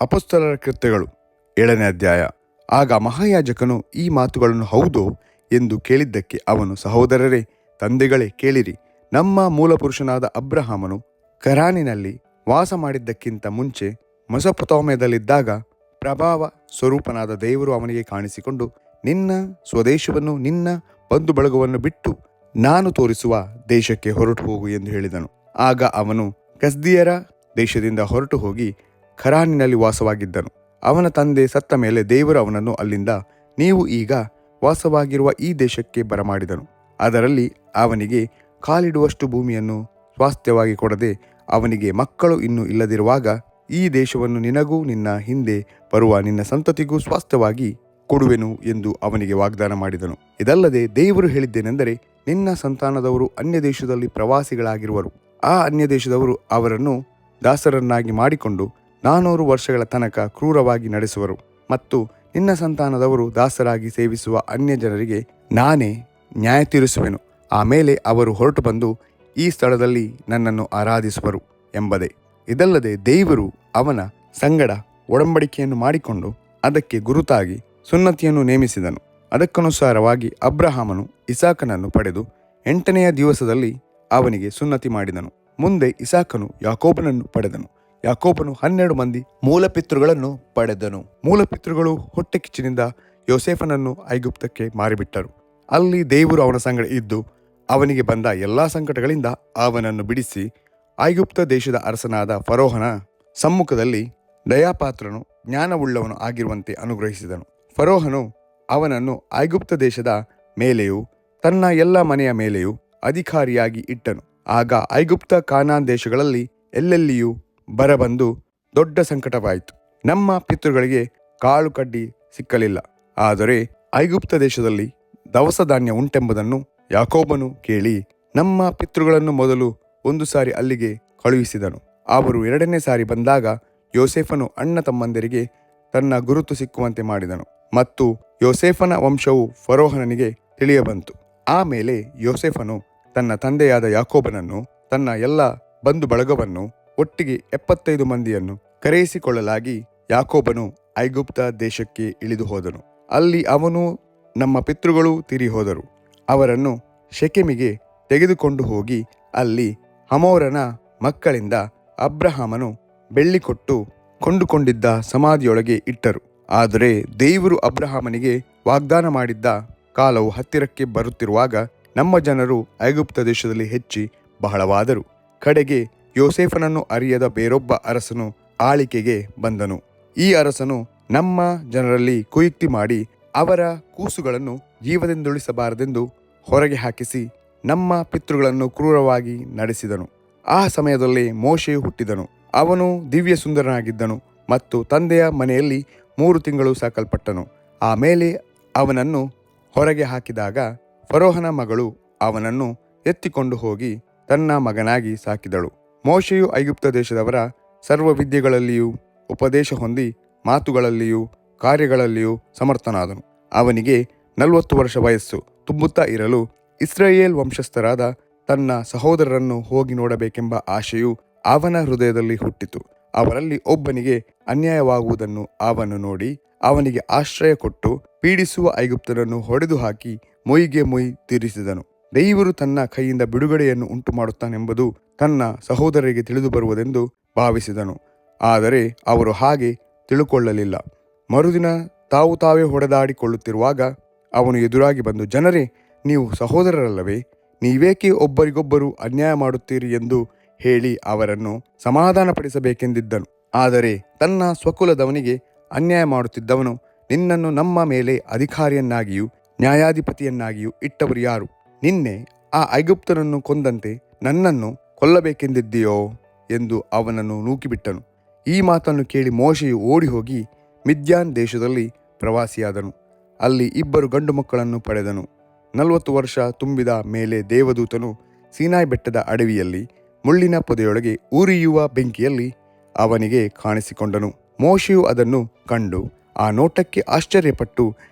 ಅಪೊಸ್ತಲರ ಕೃತ್ಯಗಳು 7ನೇ ಅಧ್ಯಾಯ. ಆಗ ಮಹಾಯಾಜಕನು ಈ ಮಾತುಗಳನ್ನು ಹೌದೋ ಎಂದು ಕೇಳಿದ್ದಕ್ಕೆ ಅವನು, ಸಹೋದರರೇ, ತಂದೆಗಳೇ, ಕೇಳಿರಿ. ನಮ್ಮ ಮೂಲಪುರುಷನಾದ ಅಬ್ರಹಾಮನು ಖರಾನಿನಲ್ಲಿ ವಾಸ ಮಾಡಿದ್ದಕ್ಕಿಂತ ಮುಂಚೆ ಮೆಸೊಪೊತಾಮ್ಯದಲ್ಲಿದ್ದಾಗ ಪ್ರಭಾವ ಸ್ವರೂಪನಾದ ದೇವರು ಅವನಿಗೆ ಕಾಣಿಸಿಕೊಂಡು, ನಿನ್ನ ಸ್ವದೇಶವನ್ನು ನಿನ್ನ ಬಂಧು ಬಳಗವನ್ನು ಬಿಟ್ಟು ನಾನು ತೋರಿಸುವ ದೇಶಕ್ಕೆ ಹೊರಟು ಹೋಗು ಎಂದು ಹೇಳಿದನು. ಆಗ ಅವನು ಕಸ್ದೀಯರ ದೇಶದಿಂದ ಹೊರಟು ಹೋಗಿ ಖರಾನಿನಲ್ಲಿ ವಾಸವಾಗಿದ್ದನು. ಅವನ ತಂದೆ ಸತ್ತ ಮೇಲೆ ದೇವರು ಅವನನ್ನು ಅಲ್ಲಿಂದ, ನೀವು ಈಗ ವಾಸವಾಗಿರುವ ಈ ದೇಶಕ್ಕೆ ಬರಮಾಡಿದನು. ಅದರಲ್ಲಿ ಅವನಿಗೆ ಕಾಲಿಡುವಷ್ಟು ಭೂಮಿಯನ್ನು ಸ್ವಾಸ್ಥ್ಯವಾಗಿ ಕೊಡದೆ, ಅವನಿಗೆ ಮಕ್ಕಳು ಇನ್ನೂ ಇಲ್ಲದಿರುವಾಗ, ಈ ದೇಶವನ್ನು ನಿನಗೂ ನಿನ್ನ ಹಿಂದೆ ಬರುವ ನಿನ್ನ ಸಂತತಿಗೂ ಸ್ವಾಸ್ಥ್ಯವಾಗಿ ಕೊಡುವೆನು ಎಂದು ಅವನಿಗೆ ವಾಗ್ದಾನ ಮಾಡಿದನು. ಇದಲ್ಲದೆ ದೇವರು ಹೇಳಿದ್ದೇನೆಂದರೆ, ನಿನ್ನ ಸಂತಾನದವರು ಅನ್ಯ ದೇಶದಲ್ಲಿ ಪ್ರವಾಸಿಗಳಾಗಿರುವರು. ಆ ಅನ್ಯ ದೇಶದವರು ಅವರನ್ನು ದಾಸರನ್ನಾಗಿ ಮಾಡಿಕೊಂಡು 400 ವರ್ಷಗಳ ತನಕ ಕ್ರೂರವಾಗಿ ನಡೆಸುವರು. ಮತ್ತು ನಿನ್ನ ಸಂತಾನದವರು ದಾಸರಾಗಿ ಸೇವಿಸುವ ಅನ್ಯ ಜನರಿಗೆ ನಾನೇ ನ್ಯಾಯ ತೀರಿಸುವೆನು. ಆಮೇಲೆ ಅವರು ಹೊರಟು ಬಂದು ಈ ಸ್ಥಳದಲ್ಲಿ ನನ್ನನ್ನು ಆರಾಧಿಸುವರು ಎಂಬುದೇ. ಇದಲ್ಲದೆ ದೇವರು ಅವನ ಸಂಗಡ ಒಡಂಬಡಿಕೆಯನ್ನು ಮಾಡಿಕೊಂಡು ಅದಕ್ಕೆ ಗುರುತಾಗಿ ಸುನ್ನತಿಯನ್ನು ನೇಮಿಸಿದನು. ಅದಕ್ಕನುಸಾರವಾಗಿ ಅಬ್ರಹಾಮನು ಇಸಾಕನನ್ನು ಪಡೆದು 8ನೆಯ ದಿವಸದಲ್ಲಿ ಅವನಿಗೆ ಸುನ್ನತಿ ಮಾಡಿದನು. ಮುಂದೆ ಇಸಾಕನು ಯಾಕೋಬನನ್ನು ಪಡೆದನು. ಯಾಕೋಬನು 12 ಮಂದಿ ಮೂಲಪಿತೃಗಳನ್ನು ಪಡೆದನು. ಮೂಲಪಿತೃಗಳು ಹೊಟ್ಟೆ ಕಿಚ್ಚಿನಿಂದ ಯೋಸೇಫನನ್ನು ಐಗುಪ್ತಕ್ಕೆ ಮಾರಿಬಿಟ್ಟರು. ಅಲ್ಲಿ ದೇವರು ಅವನ ಸಂಗಡ ಇದ್ದು ಅವನಿಗೆ ಬಂದ ಎಲ್ಲಾ ಸಂಕಟಗಳಿಂದ ಅವನನ್ನು ಬಿಡಿಸಿ ಐಗುಪ್ತ ದೇಶದ ಅರಸನಾದ ಫರೋಹನ ಸಮ್ಮುಖದಲ್ಲಿ ದಯಾಪಾತ್ರನು ಜ್ಞಾನವುಳ್ಳವನು ಆಗಿರುವಂತೆ ಅನುಗ್ರಹಿಸಿದನು. ಫರೋಹನು ಅವನನ್ನು ಐಗುಪ್ತ ದೇಶದ ಮೇಲೆಯೂ ತನ್ನ ಎಲ್ಲ ಮನೆಯ ಮೇಲೆಯೂ ಅಧಿಕಾರಿಯಾಗಿ ಇಟ್ಟನು. ಆಗ ಐಗುಪ್ತ ಕಾನಾನ್ ದೇಶಗಳಲ್ಲಿ ಎಲ್ಲೆಲ್ಲಿಯೂ ಬರಬಂದು ದೊಡ್ಡ ಸಂಕಟವಾಯಿತು. ನಮ್ಮ ಪಿತೃಗಳಿಗೆ ಕಾಳು ಕಡ್ಡಿ ಸಿಕ್ಕಲಿಲ್ಲ. ಆದರೆ ಐಗುಪ್ತ ದೇಶದಲ್ಲಿ ದವಸ ಧಾನ್ಯ ಉಂಟೆಂಬುದನ್ನು ಯಾಕೋಬನು ಕೇಳಿ ನಮ್ಮ ಪಿತೃಗಳನ್ನು ಮೊದಲು 1 ಸಾರಿ ಅಲ್ಲಿಗೆ ಕಳುಹಿಸಿದನು. ಅವರು 2ನೇ ಸಾರಿ ಬಂದಾಗ ಯೋಸೇಫನು ಅಣ್ಣ ತಮ್ಮಂದಿರಿಗೆ ತನ್ನ ಗುರುತು ಸಿಕ್ಕುವಂತೆ ಮಾಡಿದನು. ಮತ್ತು ಯೋಸೇಫನ ವಂಶವು ಫರೋಹನಿಗೆ ತಿಳಿಯಬಂತು. ಆಮೇಲೆ ಯೋಸೇಫನು ತನ್ನ ತಂದೆಯಾದ ಯಾಕೋಬನನ್ನು ತನ್ನ ಎಲ್ಲ ಬಂಧು ಬಳಗವನ್ನು ಒಟ್ಟಿಗೆ 75 ಮಂದಿಯನ್ನು ಕರೆಯಿಸಿಕೊಳ್ಳಲಾಗಿ ಯಾಕೋಬನು ಐಗುಪ್ತ ದೇಶಕ್ಕೆ ಇಳಿದು ಹೋದನು. ಅಲ್ಲಿ ಅವನು ನಮ್ಮ ಪಿತೃಗಳು ತೀರಿ ಹೋದರು. ಅವರನ್ನು ಶೆಕೆಮಿಗೆ ತೆಗೆದುಕೊಂಡು ಹೋಗಿ ಅಲ್ಲಿ ಹಮೋರನ ಮಕ್ಕಳಿಂದ ಅಬ್ರಹಾಮನು ಬೆಳ್ಳಿ ಕೊಟ್ಟು ಕೊಂಡುಕೊಂಡಿದ್ದ ಸಮಾಧಿಯೊಳಗೆ ಇಟ್ಟರು. ಆದರೆ ದೇವರು ಅಬ್ರಹಾಮನಿಗೆ ವಾಗ್ದಾನ ಮಾಡಿದ್ದ ಕಾಲವು ಹತ್ತಿರಕ್ಕೆ ಬರುತ್ತಿರುವಾಗ ನಮ್ಮ ಜನರು ಐಗುಪ್ತ ದೇಶದಲ್ಲಿ ಹೆಚ್ಚಿ ಬಹಳವಾದರು. ಕಡೆಗೆ ಯೋಸೇಫನನ್ನು ಅರಿಯದ ಬೇರೊಬ್ಬ ಅರಸನು ಆಳಿಕೆಗೆ ಬಂದನು. ಈ ಅರಸನು ನಮ್ಮ ಜನರಲ್ಲಿ ಕುಯುಕ್ತಿ ಮಾಡಿ ಅವರ ಕೂಸುಗಳನ್ನು ಜೀವದಿಂದುಳಿಸಬಾರದೆಂದು ಹೊರಗೆ ಹಾಕಿಸಿ ನಮ್ಮ ಪಿತೃಗಳನ್ನು ಕ್ರೂರವಾಗಿ ನಡೆಸಿದನು. ಆ ಸಮಯದಲ್ಲಿ ಮೋಶೆಯು ಹುಟ್ಟಿದನು. ಅವನು ದಿವ್ಯ ಸುಂದರನಾಗಿದ್ದನು ಮತ್ತು ತಂದೆಯ ಮನೆಯಲ್ಲಿ 3 ತಿಂಗಳು ಸಾಕಲ್ಪಟ್ಟನು. ಆಮೇಲೆ ಅವನನ್ನು ಹೊರಗೆ ಹಾಕಿದಾಗ ಫರೋಹನ ಮಗಳು ಅವನನ್ನು ಎತ್ತಿಕೊಂಡು ಹೋಗಿ ತನ್ನ ಮಗನಾಗಿ ಸಾಕಿದಳು. ಮೋಶೆಯು ಐಗುಪ್ತ ದೇಶದವರ ಸರ್ವ ವಿದ್ಯೆಗಳಲ್ಲಿಯೂ ಉಪದೇಶ ಹೊಂದಿ ಮಾತುಗಳಲ್ಲಿಯೂ ಕಾರ್ಯಗಳಲ್ಲಿಯೂ ಸಮರ್ಥನಾದನು. ಅವನಿಗೆ 40 ವರ್ಷ ವಯಸ್ಸು ತುಂಬುತ್ತಾ ಇರಲು ಇಸ್ರಾಯೇಲ್ ವಂಶಸ್ಥರಾದ ತನ್ನ ಸಹೋದರರನ್ನು ಹೋಗಿ ನೋಡಬೇಕೆಂಬ ಆಶೆಯು ಅವನ ಹೃದಯದಲ್ಲಿ ಹುಟ್ಟಿತು. ಅವರಲ್ಲಿ ಒಬ್ಬನಿಗೆ ಅನ್ಯಾಯವಾಗುವುದನ್ನು ಅವನು ನೋಡಿ ಅವನಿಗೆ ಆಶ್ರಯ ಕೊಟ್ಟು ಪೀಡಿಸುವ ಐಗುಪ್ತನನ್ನು ಹೊಡೆದು ಹಾಕಿ ಮೊಯ್ಗೆ ಮೊಯ್ ತೀರಿಸಿದನು. ದೇವರು ತನ್ನ ಕೈಯಿಂದ ಬಿಡುಗಡೆಯನ್ನು ಉಂಟು ಮಾಡುತ್ತಾನೆಂಬುದು ತನ್ನ ಸಹೋದರರಿಗೆ ತಿಳಿದು ಬರುವುದೆಂದು ಭಾವಿಸಿದನು. ಆದರೆ ಅವರು ಹಾಗೆ ತಿಳುಕೊಳ್ಳಲಿಲ್ಲ. ಮರುದಿನ ತಾವು ತಾವೇ ಹೊಡೆದಾಡಿಕೊಳ್ಳುತ್ತಿರುವಾಗ ಅವನು ಎದುರಾಗಿ ಬಂದು, ಜನರೇ, ನೀವು ಸಹೋದರರಲ್ಲವೇ? ನೀವೇಕೆ ಒಬ್ಬರಿಗೊಬ್ಬರು ಅನ್ಯಾಯ ಮಾಡುತ್ತೀರಿ ಎಂದು ಹೇಳಿ ಅವರನ್ನು ಸಮಾಧಾನಪಡಿಸಬೇಕೆಂದಿದ್ದನು. ಆದರೆ ತನ್ನ ಸ್ವಕುಲದವನಿಗೆ ಅನ್ಯಾಯ ಮಾಡುತ್ತಿದ್ದವನು, ನಿನ್ನನ್ನು ನಮ್ಮ ಮೇಲೆ ಅಧಿಕಾರಿಯನ್ನಾಗಿಯೂ ನ್ಯಾಯಾಧಿಪತಿಯನ್ನಾಗಿಯೂ ಇಟ್ಟವರು ಯಾರು? ನಿನ್ನೆ ಆ ಐಗುಪ್ತನನ್ನು ಕೊಂದಂತೆ ನನ್ನನ್ನು ಕೊಲ್ಲಬೇಕೆಂದಿದ್ದೀಯೋ ಎಂದು ಅವನನ್ನು ನೂಕಿಬಿಟ್ಟನು. ಈ ಮಾತನ್ನು ಕೇಳಿ ಮೋಶೆಯು ಓಡಿ ಹೋಗಿ ಮಿದ್ಯಾನ್ ದೇಶದಲ್ಲಿ ಪ್ರವಾಸಿಯಾದನು. ಅಲ್ಲಿ 2 ಗಂಡು ಮಕ್ಕಳನ್ನು ಪಡೆದನು. 40 ವರ್ಷ ತುಂಬಿದ ಮೇಲೆ ದೇವದೂತನು ಸೀನಾಯಿ ಬೆಟ್ಟದ ಅಡವಿಯಲ್ಲಿ ಮುಳ್ಳಿನ ಪೊದೆಯೊಳಗೆ ಉರಿಯುವ ಬೆಂಕಿಯಲ್ಲಿ ಅವನಿಗೆ ಕಾಣಿಸಿಕೊಂಡನು. ಮೋಶೆಯು ಅದನ್ನು ಕಂಡು ಆ ನೋಟಕ್ಕೆ ಆಶ್ಚರ್ಯಪಟ್ಟು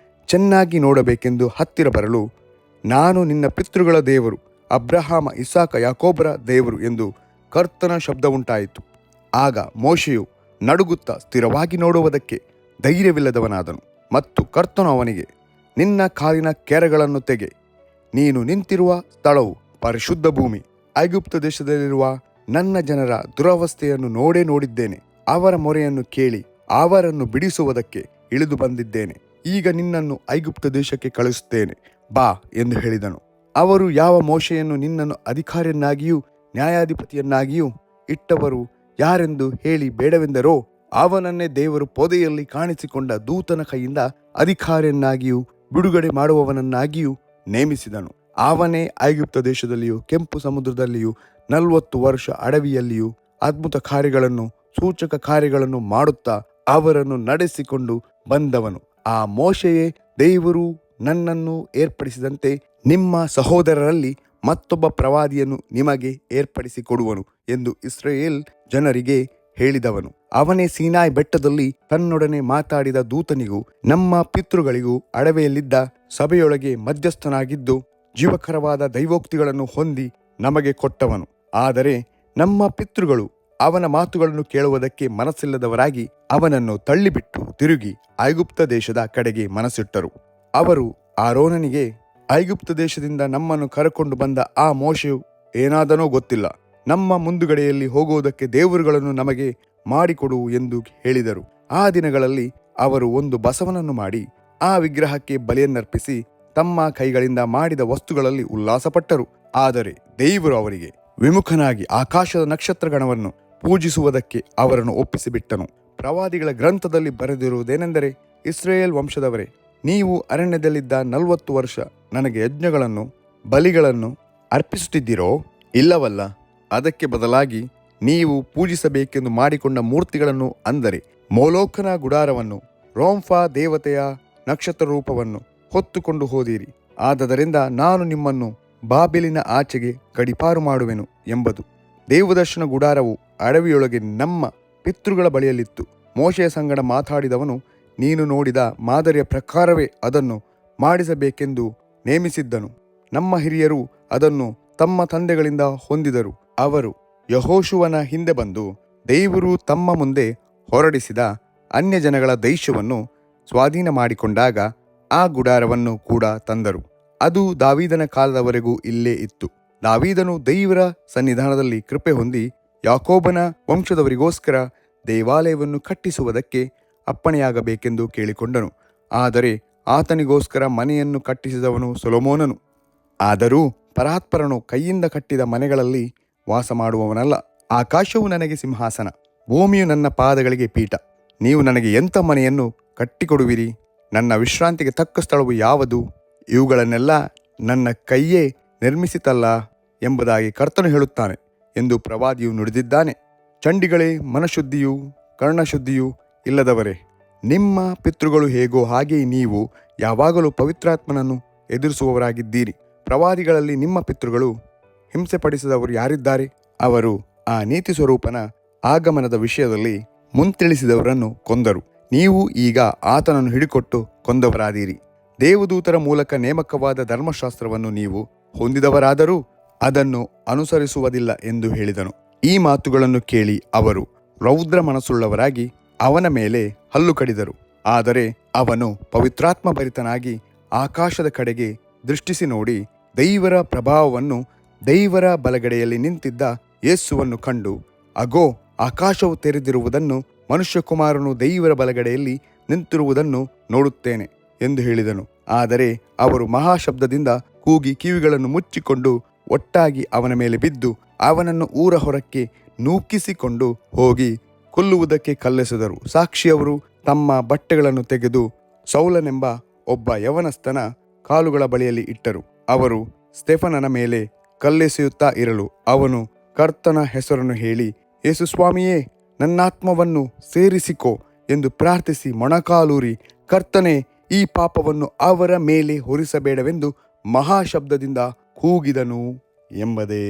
ಚೆನ್ನಾಗಿ ನೋಡಬೇಕೆಂದು ಹತ್ತಿರ ಬರಲು, ನಾನು ನಿನ್ನ ಪಿತೃಗಳ ದೇವರು, ಅಬ್ರಹಾಮ, ಇಸಾಕ, ಯಾಕೋಬರ ದೇವರು ಎಂದು ಕರ್ತನ ಶಬ್ದವುಂಟಾಯಿತು. ಆಗ ಮೋಶೆಯು ನಡುಗುತ್ತಾ ಸ್ಥಿರವಾಗಿ ನೋಡುವುದಕ್ಕೆ ಧೈರ್ಯವಿಲ್ಲದವನಾದನು. ಮತ್ತು ಕರ್ತನು ಅವನಿಗೆ, ನಿನ್ನ ಕಾಲಿನ ಕೆರಗಳನ್ನು ತೆಗೆ, ನೀನು ನಿಂತಿರುವ ಸ್ಥಳವು ಪರಿಶುದ್ಧ ಭೂಮಿ. ಐಗುಪ್ತ ದೇಶದಲ್ಲಿರುವ ನನ್ನ ಜನರ ದುರವಸ್ಥೆಯನ್ನು ನೋಡಿದ್ದೇನೆ. ಅವರ ಮೊರೆಯನ್ನು ಕೇಳಿ ಅವರನ್ನು ಬಿಡಿಸುವುದಕ್ಕೆ ಇಳಿದು ಬಂದಿದ್ದೇನೆ. ಈಗ ನಿನ್ನನ್ನು ಐಗುಪ್ತ ದೇಶಕ್ಕೆ ಕಳುಹಿಸುತ್ತೇನೆ, ಬಾ ಎಂದು ಹೇಳಿದನು. ಅವರು ಯಾವ ಮೋಶೆಯನ್ನು ನಿನ್ನನ್ನು ಅಧಿಕಾರಿಯನ್ನಾಗಿಯೂ ನ್ಯಾಯಾಧಿಪತಿಯನ್ನಾಗಿಯೂ ಇಟ್ಟವರು ಯಾರೆಂದು ಹೇಳಿ ಬೇಡವೆಂದರೋ, ಅವನನ್ನೇ ದೇವರು ಪೊದೆಯಲ್ಲಿ ಕಾಣಿಸಿಕೊಂಡ ದೂತನ ಕೈಯಿಂದ ಅಧಿಕಾರಿಯನ್ನಾಗಿಯೂ ಬಿಡುಗಡೆ ಮಾಡುವವನನ್ನಾಗಿಯೂ ನೇಮಿಸಿದನು. ಅವನೇ ಐಗುಪ್ತ ದೇಶದಲ್ಲಿಯೂ ಕೆಂಪು ಸಮುದ್ರದಲ್ಲಿಯೂ 40 ವರ್ಷ ಅಡವಿಯಲ್ಲಿಯೂ ಅದ್ಭುತ ಕಾರ್ಯಗಳನ್ನು ಸೂಚಕ ಕಾರ್ಯಗಳನ್ನು ಮಾಡುತ್ತಾ ಅವರನ್ನು ನಡೆಸಿಕೊಂಡು ಬಂದವನು. ಆ ಮೋಶೆಯೇ ದೇವರು ನನ್ನನ್ನು ಏರ್ಪಡಿಸಿದಂತೆ ನಿಮ್ಮ ಸಹೋದರರಲ್ಲಿ ಮತ್ತೊಬ್ಬ ಪ್ರವಾದಿಯನ್ನು ನಿಮಗೆ ಏರ್ಪಡಿಸಿಕೊಡುವನು ಎಂದು ಇಸ್ರಾಯೇಲ್ ಜನರಿಗೆ ಹೇಳಿದವನು. ಅವನೇ ಸೀನಾಯಿ ಬೆಟ್ಟದಲ್ಲಿ ತನ್ನೊಡನೆ ಮಾತಾಡಿದ ದೂತನಿಗೂ ನಮ್ಮ ಪಿತೃಗಳಿಗೂ ಅಡವೆಯಲ್ಲಿದ್ದ ಸಭೆಯೊಳಗೆ ಮಧ್ಯಸ್ಥನಾಗಿದ್ದು ಜೀವಕರವಾದ ದೈವೋಕ್ತಿಗಳನ್ನು ಹೊಂದಿ ನಮಗೆ ಕೊಟ್ಟವನು. ಆದರೆ ನಮ್ಮ ಪಿತೃಗಳು ಅವನ ಮಾತುಗಳನ್ನು ಕೇಳುವುದಕ್ಕೆ ಮನಸ್ಸಿಲ್ಲದವರಾಗಿ ಅವನನ್ನು ತಳ್ಳಿಬಿಟ್ಟು ತಿರುಗಿ ಐಗುಪ್ತ ದೇಶದ ಕಡೆಗೆ ಮನಸ್ಸಿಟ್ಟರು. ಅವರು ಆರೋನನಿಗೆ, ಐಗುಪ್ತ ದೇಶದಿಂದ ನಮ್ಮನ್ನು ಕರೆಕೊಂಡು ಬಂದ ಆ ಮೋಶೆಯು ಏನಾದನೋ ಗೊತ್ತಿಲ್ಲ, ನಮ್ಮ ಮುಂದುಗಡೆಯಲ್ಲಿ ಹೋಗುವುದಕ್ಕೆ ದೇವರುಗಳನ್ನು ನಮಗೆ ಮಾಡಿಕೊಡು ಎಂದು ಹೇಳಿದರು. ಆ ದಿನಗಳಲ್ಲಿ ಅವರು ಒಂದು ಬಸವನನ್ನು ಮಾಡಿ ಆ ವಿಗ್ರಹಕ್ಕೆ ಬಲಿಯನ್ನರ್ಪಿಸಿ ತಮ್ಮ ಕೈಗಳಿಂದ ಮಾಡಿದ ವಸ್ತುಗಳಲ್ಲಿ ಉಲ್ಲಾಸಪಟ್ಟರು. ಆದರೆ ದೇವರು ಅವರಿಗೆ ವಿಮುಖನಾಗಿ ಆಕಾಶದ ನಕ್ಷತ್ರಗಣವನ್ನು ಪೂಜಿಸುವುದಕ್ಕೆ ಅವರನ್ನು ಒಪ್ಪಿಸಿಬಿಟ್ಟನು. ಪ್ರವಾದಿಗಳ ಗ್ರಂಥದಲ್ಲಿ ಬರೆದಿರುವುದೇನೆಂದರೆ, ಇಸ್ರಾಯೇಲ್ ವಂಶದವರೇ, ನೀವು ಅರಣ್ಯದಲ್ಲಿದ್ದ 40 ವರ್ಷ ನನಗೆ ಯಜ್ಞಗಳನ್ನು ಬಲಿಗಳನ್ನು ಅರ್ಪಿಸುತ್ತಿದ್ದೀರೋ? ಇಲ್ಲವಲ್ಲ. ಅದಕ್ಕೆ ಬದಲಾಗಿ ನೀವು ಪೂಜಿಸಬೇಕೆಂದು ಮಾಡಿಕೊಂಡ ಮೂರ್ತಿಗಳನ್ನು, ಅಂದರೆ ಮೋಲೋಕನ ಗುಡಾರವನ್ನು, ರೋಂಫಾ ದೇವತೆಯ ನಕ್ಷತ್ರ ರೂಪವನ್ನು ಹೊತ್ತುಕೊಂಡು ಹೋದಿರಿ. ಆದದರಿಂದ ನಾನು ನಿಮ್ಮನ್ನು ಬಾಬಿಲಿನ ಆಚೆಗೆ ಗಡಿಪಾರು ಮಾಡುವೆನು ಎಂಬುದು. ದೇವದರ್ಶನ ಗುಡಾರವು ಅಡವಿಯೊಳಗೆ ನಮ್ಮ ಪಿತೃಗಳ ಬಳಿಯಲ್ಲಿತ್ತು. ಮೋಶೆಯ ಸಂಗಡ ಮಾತಾಡಿದವನು ನೀನು ನೋಡಿದ ಮಾದರಿಯ ಪ್ರಕಾರವೇ ಅದನ್ನು ಮಾಡಿಸಬೇಕೆಂದು ನೇಮಿಸಿದ್ದನು. ನಮ್ಮ ಹಿರಿಯರು ಅದನ್ನು ತಮ್ಮ ತಂದೆಗಳಿಂದ ಹೊಂದಿದರು. ಅವರು ಯೆಹೋಶುವನ ಹಿಂದೆ ಬಂದು ದೇವರು ತಮ್ಮ ಮುಂದೆ ಹೊರಡಿಸಿದ ಅನ್ಯಜನಗಳ ದೇಶವನ್ನು ಸ್ವಾಧೀನ ಮಾಡಿಕೊಂಡಾಗ ಆ ಗುಡಾರವನ್ನು ಕೂಡ ತಂದರು. ಅದು ದಾವೀದನ ಕಾಲದವರೆಗೂ ಇಲ್ಲೇ ಇತ್ತು. ದಾವೀದನು ದೇವರ ಸನ್ನಿಧಾನದಲ್ಲಿ ಕೃಪೆ ಹೊಂದಿ ಯಾಕೋಬನ ವಂಶದವರಿಗೋಸ್ಕರ ದೇವಾಲಯವನ್ನು ಕಟ್ಟಿಸುವುದಕ್ಕೆ ಅಪ್ಪಣೆಯಾಗಬೇಕೆಂದು ಕೇಳಿಕೊಂಡನು. ಆದರೆ ಆತನಿಗೋಸ್ಕರ ಮನೆಯನ್ನು ಕಟ್ಟಿಸಿದವನು ಸೊಲೊಮೋನನು. ಆದರೂ ಪರಾತ್ಪರನು ಕೈಯಿಂದ ಕಟ್ಟಿದ ಮನೆಗಳಲ್ಲಿ ವಾಸ ಮಾಡುವವನಲ್ಲ. ಆಕಾಶವು ನನಗೆ ಸಿಂಹಾಸನ, ಭೂಮಿಯು ನನ್ನ ಪಾದಗಳಿಗೆ ಪೀಠ. ನೀವು ನನಗೆ ಎಂಥ ಮನೆಯನ್ನು ಕಟ್ಟಿಕೊಡುವಿರಿ? ನನ್ನ ವಿಶ್ರಾಂತಿಗೆ ತಕ್ಕ ಸ್ಥಳವು ಯಾವುದು? ಇವುಗಳನ್ನೆಲ್ಲ ನನ್ನ ಕೈಯೇ ನಿರ್ಮಿಸಿತಲ್ಲ ಎಂಬುದಾಗಿ ಕರ್ತನು ಹೇಳುತ್ತಾನೆ ಎಂದು ಪ್ರವಾದಿಯು ನುಡಿದಿದ್ದಾನೆ. ಚಂಡಿಗಳೇ, ಮನಶುದ್ಧಿಯೂ ಕರ್ಣಶುದ್ಧಿಯೂ ಇಲ್ಲದವರೇ, ನಿಮ್ಮ ಪಿತೃಗಳು ಹೇಗೋ ಹಾಗೆ ನೀವು ಯಾವಾಗಲೂ ಪವಿತ್ರಾತ್ಮನನ್ನು ಎದುರಿಸುವವರಾಗಿದ್ದೀರಿ. ಪ್ರವಾದಿಗಳಲ್ಲಿ ನಿಮ್ಮ ಪಿತೃಗಳು ಹಿಂಸೆಪಡಿಸಿದವರು ಯಾರಿದ್ದಾರೆ? ಅವರು ಆ ನೀತಿ ಸ್ವರೂಪನ ಆಗಮನದ ವಿಷಯದಲ್ಲಿ ಮುಂತಿಳಿಸಿದವರನ್ನು ಕೊಂದರು. ನೀವು ಈಗ ಆತನನ್ನು ಹಿಡಿಕೊಟ್ಟು ಕೊಂದವರಾದಿರಿ. ದೇವದೂತರ ಮೂಲಕ ನೇಮಕವಾದ ಧರ್ಮಶಾಸ್ತ್ರವನ್ನು ನೀವು ಹೊಂದಿದವರಾದರೂ ಅದನ್ನು ಅನುಸರಿಸುವುದಿಲ್ಲ ಎಂದು ಹೇಳಿದನು. ಈ ಮಾತುಗಳನ್ನು ಕೇಳಿ ಅವರು ರೌದ್ರ ಮನಸ್ಸುಳ್ಳವರಾಗಿ ಅವನ ಮೇಲೆ ಹಲ್ಲು ಕಡಿದರು. ಆದರೆ ಅವನು ಪವಿತ್ರಾತ್ಮ ಭರಿತನಾಗಿ ಆಕಾಶದ ಕಡೆಗೆ ದೃಷ್ಟಿಸಿ ನೋಡಿ ದೇವರ ಪ್ರಭಾವವನ್ನು ದೇವರ ಬಲಗಡೆಯಲ್ಲಿ ನಿಂತಿದ್ದ ಯೇಸುವನ್ನು ಕಂಡು, ಅಗೋ, ಆಕಾಶವು ತೆರೆದಿರುವುದನ್ನು, ಮನುಷ್ಯಕುಮಾರನು ದೇವರ ಬಲಗಡೆಯಲ್ಲಿ ನಿಂತಿರುವುದನ್ನು ನೋಡುತ್ತೇನೆ ಎಂದು ಹೇಳಿದನು. ಆದರೆ ಅವರು ಮಹಾಶಬ್ದದಿಂದ ಕೂಗಿ ಕಿವಿಗಳನ್ನು ಮುಚ್ಚಿಕೊಂಡು ಒಟ್ಟಾಗಿ ಅವನ ಮೇಲೆ ಬಿದ್ದು ಅವನನ್ನು ಊರ ಹೊರಕ್ಕೆ ನೂಕಿಸಿಕೊಂಡು ಹೋಗಿ ಕೊಲ್ಲುವುದಕ್ಕೆ ಕಲ್ಲೆಸೆದರು. ಸಾಕ್ಷಿಯವರು ತಮ್ಮ ಬಟ್ಟೆಗಳನ್ನು ತೆಗೆದು ಸೌಲನೆಂಬ ಒಬ್ಬ ಯವನಸ್ಥನ ಕಾಲುಗಳ ಬಳಿಯಲ್ಲಿ ಇಟ್ಟರು. ಅವರು ಸ್ತೆಫನನ ಮೇಲೆ ಕಲ್ಲೆಸೆಯುತ್ತಾ ಇರಲು ಅವನು ಕರ್ತನ ಹೆಸರನ್ನು ಹೇಳಿ, ಯೇಸು ಸ್ವಾಮಿಯೇ, ನನ್ನಾತ್ಮವನ್ನು ಸೇರಿಸಿಕೋ ಎಂದು ಪ್ರಾರ್ಥಿಸಿ ಮೊಣಕಾಲೂರಿ, ಕರ್ತನೇ, ಈ ಪಾಪವನ್ನು ಅವರ ಮೇಲೆ ಹೊರಿಸಬೇಡವೆಂದು ಮಹಾಶಬ್ದದಿಂದ ಕೂಗಿದನು ಎಂಬುದೇ.